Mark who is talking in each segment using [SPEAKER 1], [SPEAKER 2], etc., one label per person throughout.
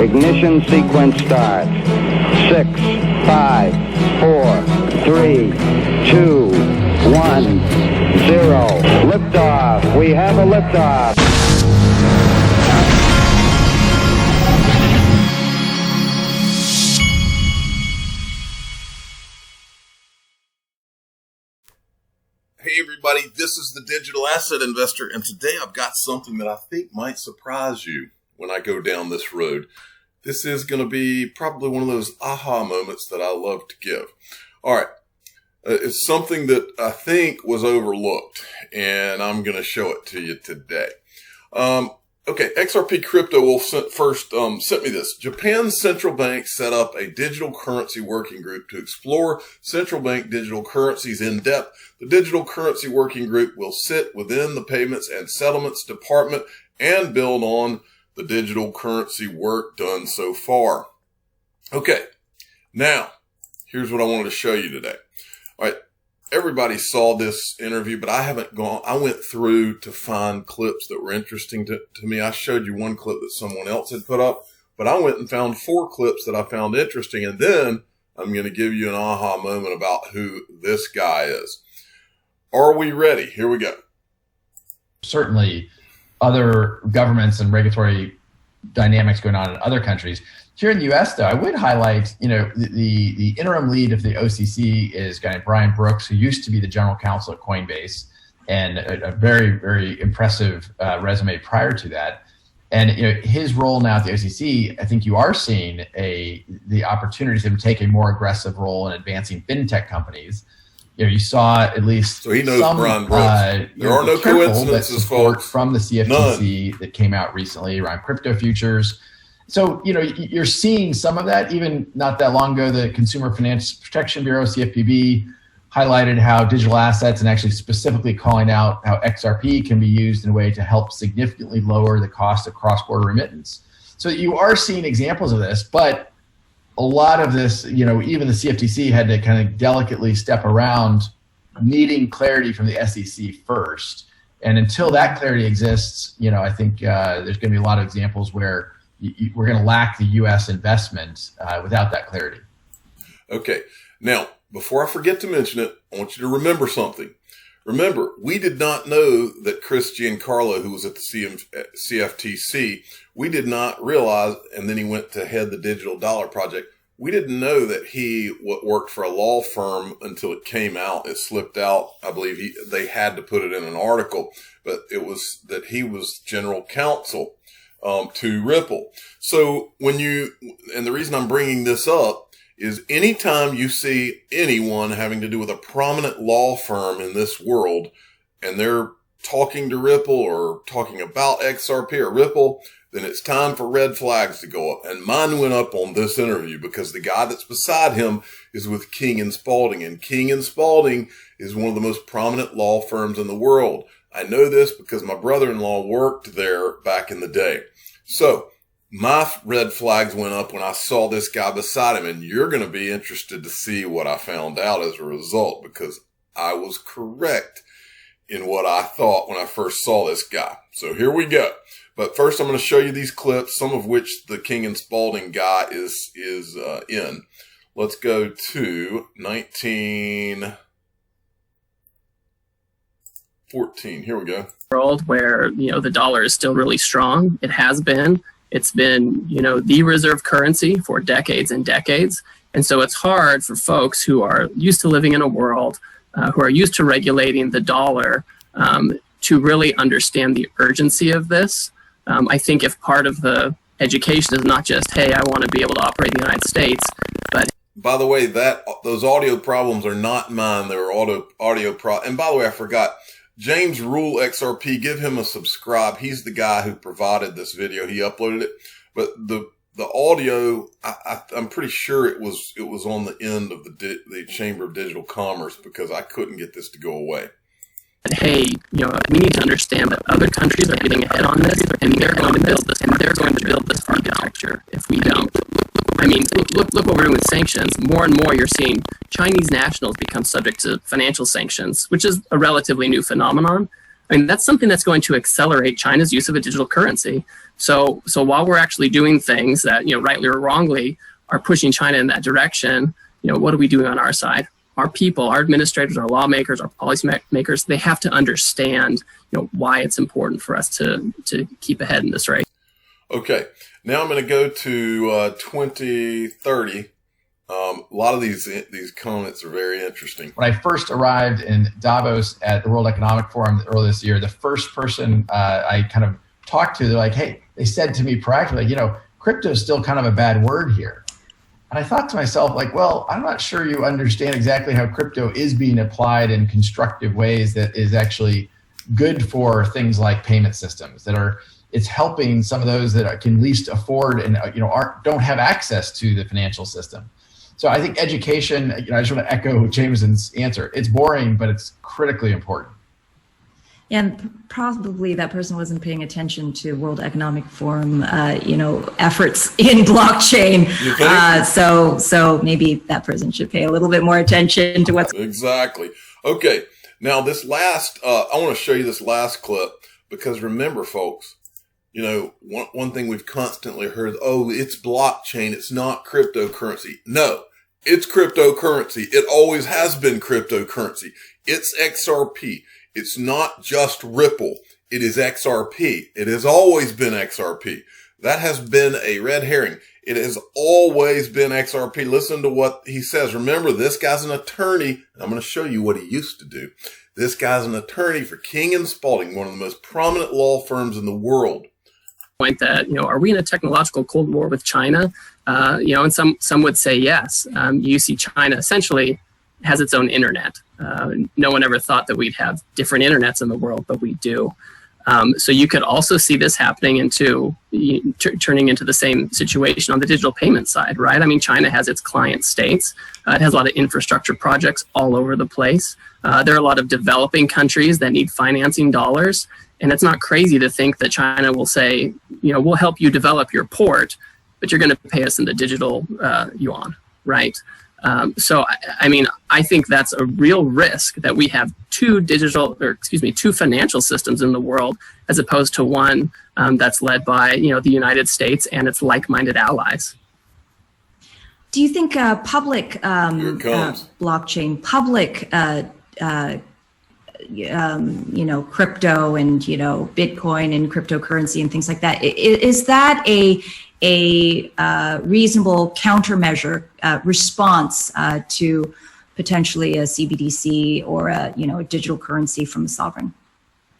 [SPEAKER 1] Ignition sequence starts. 6, 5, 4, 3, 2, 1, 0. Liftoff. We have a liftoff.
[SPEAKER 2] Hey everybody, this is the Digital Asset Investor, and today I've got something that I think might surprise you when I go down this road. This is going to be probably one of those aha moments that I love to give. All right, it's something that I think was overlooked, and I'm going to show it to you today. Okay, XRP Crypto will first sent me this. Japan's central bank set up a digital currency working group to explore central bank digital currencies in depth. The digital currency working group will sit within the payments and settlements department and build on the digital currency work done so far. Okay, now here's what I wanted to show you today. All right. Everybody saw this interview, but I haven't gone. I went through to find clips that were interesting to me. I showed you one clip that someone else had put up, but I went and found 4 clips that I found interesting. And then I'm going to give you an aha moment about who this guy is. Are we ready? Here we go.
[SPEAKER 3] Certainly other governments and regulatory dynamics going on in other countries. Here in the U.S., though, I would highlight, the interim lead of the OCC is a guy named Brian Brooks, who used to be the general counsel at Coinbase, and a very, very impressive resume prior to that. And his role now at the OCC, I think you are seeing the opportunity to take a more aggressive role in advancing fintech companies. You saw at least
[SPEAKER 2] so he knows Brian Brooks. There are no coincidences, folks.
[SPEAKER 3] From the CFTC that came out recently around crypto futures. So, you're seeing some of that. Even not that long ago, the Consumer Finance Protection Bureau, CFPB, highlighted how digital assets and actually specifically calling out how XRP can be used in a way to help significantly lower the cost of cross-border remittance. So you are seeing examples of this, but a lot of this, even the CFTC had to kind of delicately step around needing clarity from the SEC first. And until that clarity exists, I think there's going to be a lot of examples where we're going to lack the U.S. investment without that clarity. Okay.
[SPEAKER 2] Now, before I forget to mention it, I want you to remember something. Remember, we did not know that Chris Giancarlo, who was at the CFTC, we did not realize, and then he went to head the Digital Dollar Project. We didn't know that he worked for a law firm until it came out. It slipped out. I believe they had to put it in an article, but it was that he was general counsel to Ripple. So and the reason I'm bringing this up is anytime you see anyone having to do with a prominent law firm in this world, and they're talking to Ripple or talking about XRP or Ripple, then it's time for red flags to go up. And mine went up on this interview because the guy that's beside him is with King & Spalding, and King & Spalding is one of the most prominent law firms in the world. I know this because my brother-in-law worked there back in the day. So my red flags went up when I saw this guy beside him, and you're going to be interested to see what I found out as a result, because I was correct in what I thought when I first saw this guy. So here we go. But first I'm going to show you these clips, some of which the King & Spalding guy is in. Let's go to 1914. Here we go.
[SPEAKER 4] World where, the dollar is still really strong. It has been. It's been, the reserve currency for decades and decades. And so it's hard for folks who are used to living in a world, who are used to regulating the dollar, to really understand the urgency of this. I think if part of the education is not just, hey, I want to be able to operate in the United States, but...
[SPEAKER 2] By the way, those audio problems are not mine. They were audio problems. And by the way, I forgot. James Rule XRP, give him a subscribe. He's the guy who provided this video. He uploaded it, but the audio, I'm pretty sure it was on the end of the Chamber of Digital Commerce, because I couldn't get this to go away.
[SPEAKER 4] Hey, we need to understand that other countries are getting ahead on this, and they're going to build this, architecture if we don't. I mean, look what we're doing with sanctions. More and more you're seeing Chinese nationals become subject to financial sanctions, which is a relatively new phenomenon. I mean, that's something that's going to accelerate China's use of a digital currency. So while we're actually doing things that, rightly or wrongly are pushing China in that direction, what are we doing on our side? Our people, our administrators, our lawmakers, our policy makers, they have to understand, why it's important for us to keep ahead in this race.
[SPEAKER 2] Okay, now I'm going to go to 2030. A lot of these comments are very interesting.
[SPEAKER 3] When I first arrived in Davos at the World Economic Forum earlier this year, the first person I kind of talked to, they're like, hey, they said to me proactively, crypto is still kind of a bad word here. And I thought to myself, well, I'm not sure you understand exactly how crypto is being applied in constructive ways that is actually good for things like payment systems it's helping some of those that can least afford and don't have access to the financial system. So I think education, I just want to echo Jamison's answer. It's boring, but it's critically important.
[SPEAKER 5] And probably that person wasn't paying attention to World Economic Forum, efforts in blockchain. So maybe that person should pay a little bit more attention to what's
[SPEAKER 2] exactly. Okay. Now this last, I want to show you this last clip because remember, folks, one thing we've constantly heard, it's blockchain. It's not cryptocurrency. No, it's cryptocurrency. It always has been cryptocurrency. It's XRP. It's not just Ripple. It is XRP. It has always been XRP. That has been a red herring. It has always been XRP. Listen to what he says. Remember, this guy's an attorney. I'm going to show you what he used to do. This guy's an attorney for King & Spalding, one of the most prominent law firms in the world.
[SPEAKER 4] Point that, are we in a technological Cold War with China? And some would say yes. You see China essentially has its own internet. No one ever thought that we'd have different internets in the world, but we do. So you could also see this happening turning into the same situation on the digital payment side, right? I mean, China has its client states. It has a lot of infrastructure projects all over the place. There are a lot of developing countries that need financing dollars. And it's not crazy to think that China will say, we'll help you develop your port, but you're going to pay us in the digital yuan, right? So, I think that's a real risk that we have two financial systems in the world as opposed to one that's led by, the United States and its like-minded allies.
[SPEAKER 5] Do you think public blockchain, public, crypto and, Bitcoin and cryptocurrency and things like that, is that a reasonable countermeasure response to potentially a CBDC or a digital currency from a sovereign?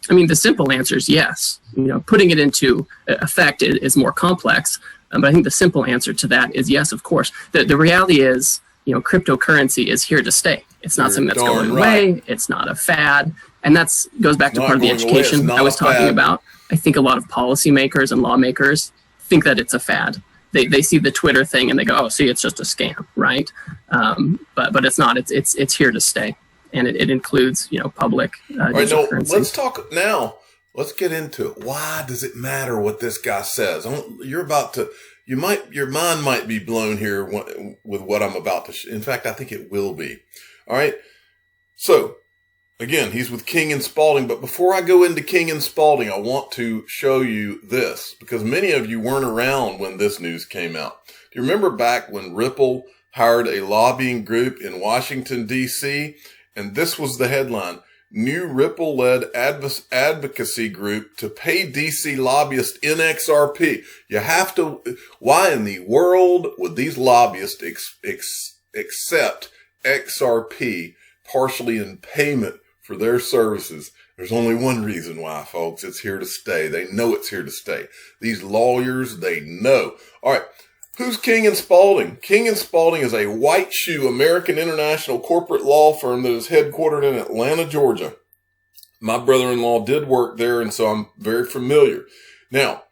[SPEAKER 4] I mean, the simple answer is yes. Putting it into effect is more complex, but I think the simple answer to that is yes, of course. The reality is, cryptocurrency is here to stay. It's not something that's going away. It's not a fad, and that goes back to part of the education I was talking about. I think a lot of policymakers and lawmakers think that it's a fad. They see the Twitter thing and they go, "Oh, see, it's just a scam," right? But it's not. It's here to stay, and it includes public digital currency.
[SPEAKER 2] Let's talk now. Let's get into it. Why does it matter what this guy says? Your mind might be blown here with what I'm about to. In fact, I think it will be. All right. So again, he's with King & Spalding. But before I go into King & Spalding, I want to show you this because many of you weren't around when this news came out. Do you remember back when Ripple hired a lobbying group in Washington, D.C.? And this was the headline: new Ripple-led advocacy group to pay D.C. lobbyists in XRP. You have to. Why in the world would these lobbyists accept XRP partially in payment for their services? There's only one reason why, folks. It's here to stay. They know it's here to stay. These lawyers, they know. All right. Who's King & Spalding? King & Spalding is a white shoe American international corporate law firm that is headquartered in Atlanta, Georgia. My brother-in-law did work there, and so I'm very familiar. Now,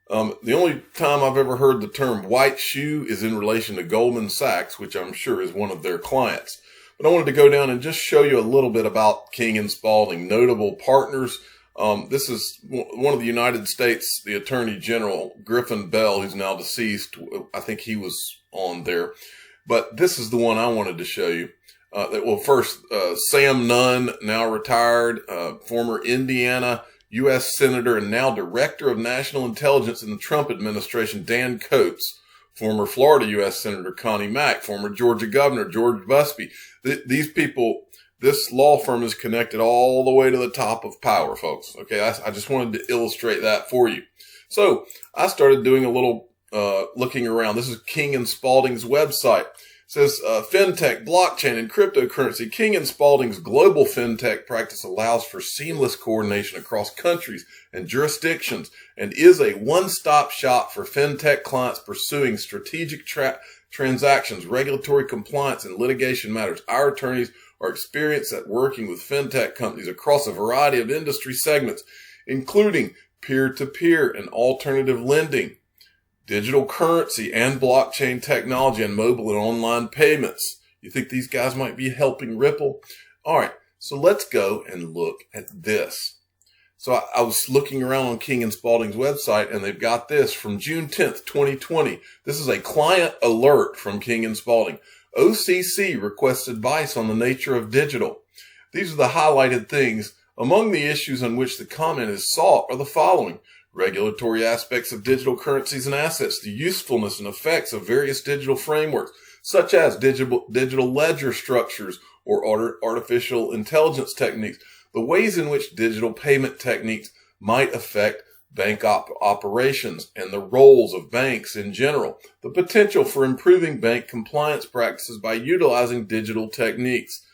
[SPEAKER 2] the only time I've ever heard the term white shoe is in relation to Goldman Sachs, which I'm sure is one of their clients. But I wanted to go down and just show you a little bit about King & Spalding, notable partners. This is one of the United States, the Attorney General, Griffin Bell, who's now deceased. I think he was on there. But this is the one I wanted to show you. First, Sam Nunn, now retired, former Indiana U.S. Senator and now Director of National Intelligence in the Trump administration, Dan Coates, former Florida U.S. Senator Connie Mack, former Georgia Governor George Busby. These people, this law firm is connected all the way to the top of power, folks. Okay, I just wanted to illustrate that for you. So I started doing a little looking around. This is King and Spalding's website. It says fintech, blockchain, and cryptocurrency. King and Spalding's global fintech practice allows for seamless coordination across countries and jurisdictions and is a one-stop shop for fintech clients pursuing strategic transactions, regulatory compliance, and litigation matters. Our attorneys are experienced at working with fintech companies across a variety of industry segments, including peer-to-peer and alternative lending, digital currency and blockchain technology, and mobile and online payments. You think these guys might be helping Ripple? All right, so let's go and look at this. So I was looking around on King and Spalding's website, and they've got this from June 10th, 2020. This is a client alert from King and Spalding. OCC requests advice on the nature of digital. These are the highlighted things. Among the issues on which the comment is sought are the following: regulatory aspects of digital currencies and assets, the usefulness and effects of various digital frameworks, such as digital ledger structures or artificial intelligence techniques, the ways in which digital payment techniques might affect bank operations and the roles of banks in general, the potential for improving bank compliance practices by utilizing digital techniques,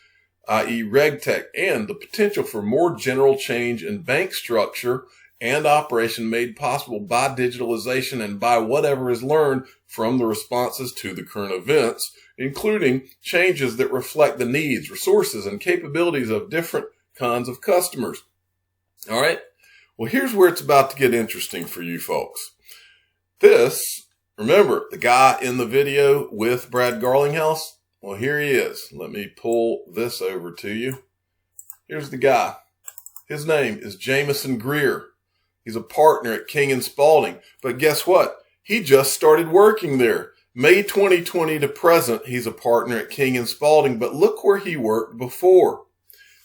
[SPEAKER 2] i.e. RegTech, and the potential for more general change in bank structure and operation made possible by digitalization and by whatever is learned from the responses to the current events, including changes that reflect the needs, resources, and capabilities of different kinds of customers. All right. Well, here's where it's about to get interesting for you folks. This, remember, the guy in the video with Brad Garlinghouse? Well, here he is. Let me pull this over to you. Here's the guy. His name is Jamison Greer. He's a partner at King and Spalding. But guess what? He just started working there. May 2020 to present, he's a partner at King and Spalding. But look where he worked before.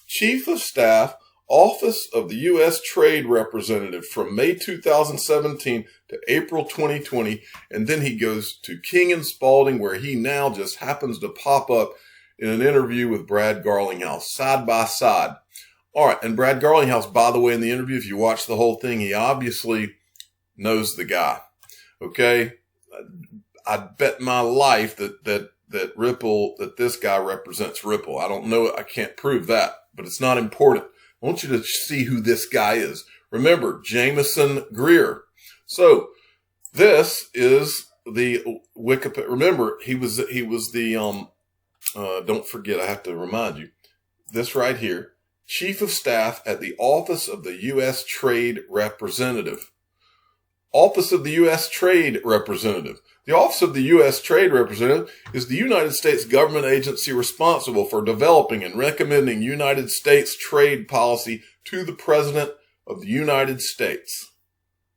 [SPEAKER 2] Chief of Staff, Office of the U.S. Trade Representative from May 2017 to April 2020. And then he goes to King and Spalding, where he now just happens to pop up in an interview with Brad Garlinghouse, side by side. All right. And Brad Garlinghouse, by the way, in the interview, if you watch the whole thing, he obviously knows the guy. Okay. I bet my life that Ripple, that this guy represents Ripple. I don't know. I can't prove that, but it's not important. I want you to see who this guy is. Remember, Jamison Greer. So this is the Wikipedia. Remember, he was the, don't forget, I have to remind you, this right here, Chief of Staff at the Office of the U.S. Trade Representative. Office of the U.S. Trade Representative. The Office of the U.S. Trade Representative is the United States government agency responsible for developing and recommending United States trade policy to the President of the United States.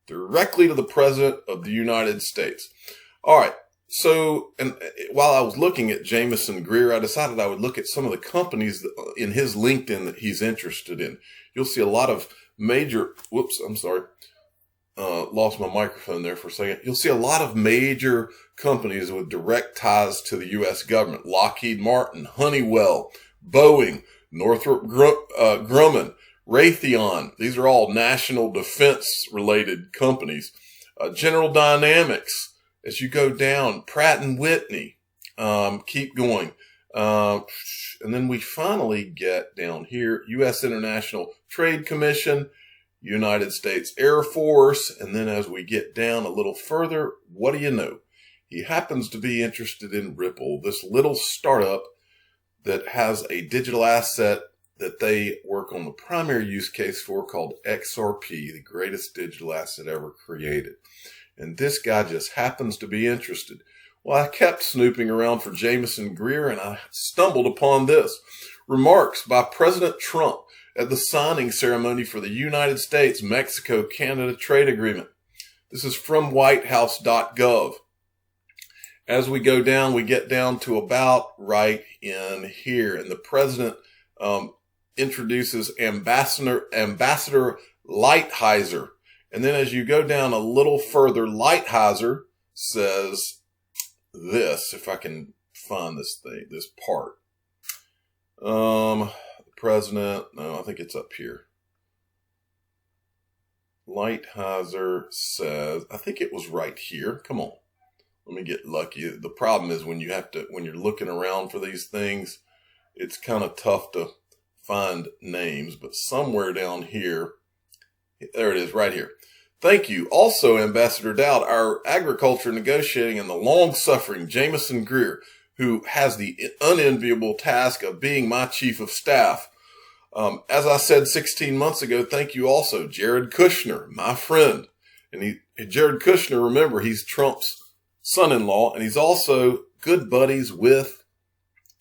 [SPEAKER 2] Directly to the President of the United States. All right. So, and while I was looking at Jamison Greer, I decided I would look at some of the companies in his LinkedIn that he's interested in. You'll see a lot of major, lost my microphone there for a second. You'll see a lot of major companies with direct ties to the U.S. government. Lockheed Martin, Honeywell, Boeing, Northrop Grumman, Raytheon. These are all national defense related companies. General Dynamics. As you go down, Pratt & Whitney. Keep going. And then we finally get down here, U.S. International Trade Commission, United States Air Force. And then as we get down a little further, what do you know? He happens to be interested in Ripple, this little startup that has a digital asset that they work on the primary use case for, called XRP, the greatest digital asset ever created. And this guy just happens to be interested. Well, I kept snooping around for Jamison Greer, and I stumbled upon this. Remarks by President Trump at the signing ceremony for the United States-Mexico-Canada trade agreement. This is from whitehouse.gov. As we go down, we get down to about right in here, and the president introduces Ambassador Lighthizer. And then as you go down a little further, Lighthizer says this, if I can find this thing, this part. The president, no, I think it's up here. Lighthizer says, I think it was right here. Come on. Let me get lucky. The problem is when you're looking around for these things, it's kind of tough to find names, but somewhere down here, there it is right here. Thank you. Also, Ambassador Dowd, our agriculture negotiating and the long-suffering Jamison Greer, who has the unenviable task of being my chief of staff. As I said 16 months ago, thank you also, Jared Kushner, my friend. And Jared Kushner, remember, he's Trump's son-in-law, and he's also good buddies with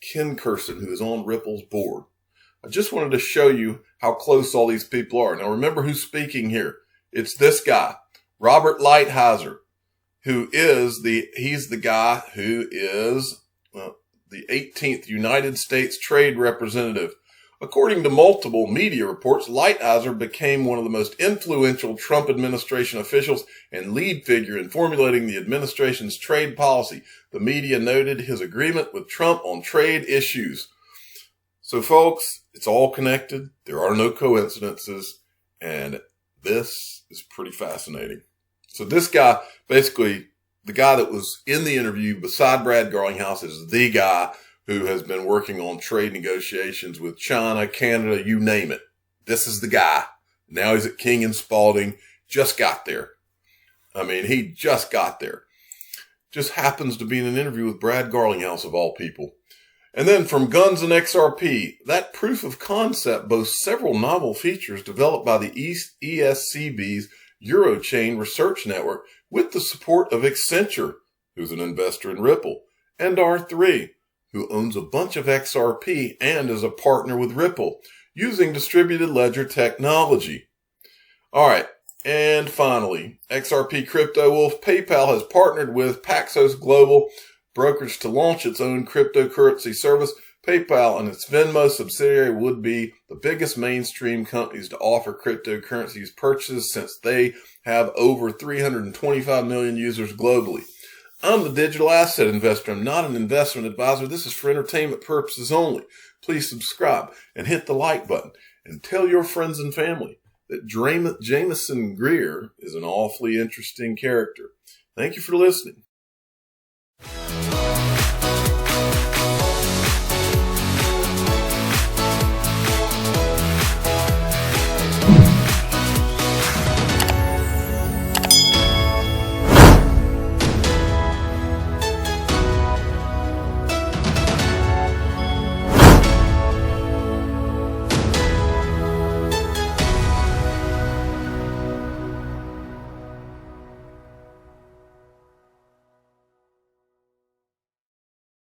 [SPEAKER 2] Ken Kersen, who is on Ripple's board. I just wanted to show you how close all these people are. Now, remember who's speaking here. It's this guy, Robert Lighthizer, he's the guy who is the 18th United States Trade Representative. According to multiple media reports, Lighthizer became one of the most influential Trump administration officials and lead figure in formulating the administration's trade policy. The media noted his agreement with Trump on trade issues. So, folks, it's all connected. There are no coincidences, and this is pretty fascinating. So this guy, basically, the guy that was in the interview beside Brad Garlinghouse is the guy who has been working on trade negotiations with China, Canada, you name it. This is the guy. Now he's at King and Spalding. Just got there. I mean, he just got there. Just happens to be in an interview with Brad Garlinghouse, of all people. And then from Guns and XRP, that proof of concept boasts several novel features developed by the ESCB's Eurochain Research Network with the support of Accenture, who's an investor in Ripple, and R3, who owns a bunch of XRP and is a partner with Ripple, using distributed ledger technology. All right, and finally, XRP Crypto Wolf, PayPal has partnered with Paxos Global brokerage to launch its own cryptocurrency service. PayPal and its Venmo subsidiary would be the biggest mainstream companies to offer cryptocurrencies purchases since they have over 325 million users globally. I'm the digital asset investor. I'm not an investment advisor. This is for entertainment purposes only. Please subscribe and hit the like button and tell your friends and family that Jamison Greer is an awfully interesting character. Thank you for listening.